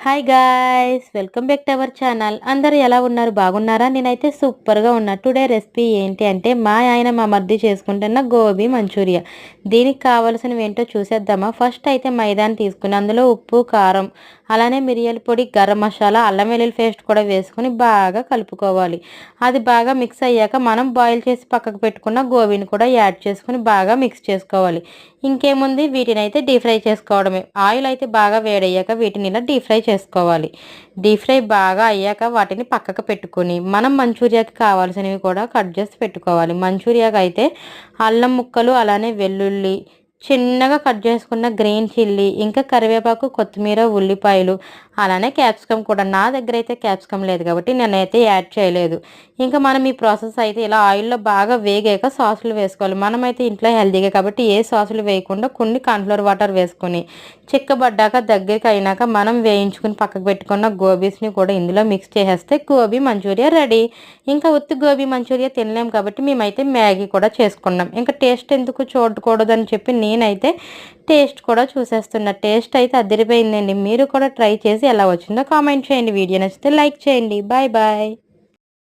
Hi guys, welcome back to our channel. అందరూ ఎలా ఉన్నారు? బాగున్నారా? నేనైతే సూపర్గా ఉన్నా. టుడే రెసిపీ ఏంటి అంటే మా మరిది చేసుకుంటున్న గోబీ మంచూరియా. దీనికి కావాల్సినవి ఏంటో చూసేద్దామా? ఫస్ట్ అయితే మైదాని తీసుకుని అందులో ఉప్పు, కారం, అలానే మిరియాల పొడి, గరం మసాలా, అల్లం వెల్లుల్లి పేస్ట్ కూడా వేసుకుని బాగా కలుపుకోవాలి. అది బాగా మిక్స్ అయ్యాక మనం బాయిల్ చేసి పక్కకు పెట్టుకున్న గోబీని కూడా యాడ్ చేసుకుని బాగా మిక్స్ చేసుకోవాలి. ఇంకేముంది, వీటిని అయితే డీప్ ఫ్రై చేసుకోవడమే. ఆయిల్ అయితే బాగా వేడయ్యాక వీటిని ఇలా డీప్ ఫ్రై చేసుకోవాలి. డీప్ ఫ్రై బాగా అయ్యాక వాటిని పక్కకు పెట్టుకొని మనం మంచూరియాకి కావాల్సినవి కూడా కట్ చేసి పెట్టుకోవాలి. మంచూరియాకి అయితే అల్లం ముక్కలు, అలానే వెల్లుల్లి, చిన్నగా కట్ చేసుకున్న గ్రీన్ చిల్లీ, ఇంకా కరివేపాకు, కొత్తిమీర, ఉల్లిపాయలు, అలానే క్యాప్సికమ్ కూడా. నా దగ్గర అయితే క్యాప్సికమ్ లేదు కాబట్టి నేనైతే యాడ్ చేయలేదు. ఇంకా మనం ఈ ప్రాసెస్ అయితే ఇలా ఆయిల్లో బాగా వేగాక సాసులు వేసుకోవాలి. మనమైతే ఇంట్లో హెల్తీగా కాబట్టి ఏ సాసులు వేయకుండా కొన్ని కార్న్ఫ్లోర్ వాటర్ వేసుకొని చిక్కబడ్డాక దగ్గరికి అయినాక మనం వేయించుకుని పక్కకు పెట్టుకున్న గోబీస్ని కూడా ఇందులో మిక్స్ చేసేస్తే గోబీ మంచూరియా రెడీ. ఇంకా ఉత్తి గోబీ మంచూరియా తినలేం కాబట్టి మేమైతే మ్యాగీ కూడా చేసుకున్నాం. ఇంకా టేస్ట్ ఎందుకు చూడకూడదని చెప్పి నేనైతే టేస్ట్ కూడా చూసేస్తున్నా. టేస్ట్ అయితే అదిరిపోయిందండి. మీరు కూడా ట్రై చేసి ఎలా వచ్చిందో కామెంట్ చేయండి. వీడియో నచ్చితే లైక్ చేయండి. Bye bye.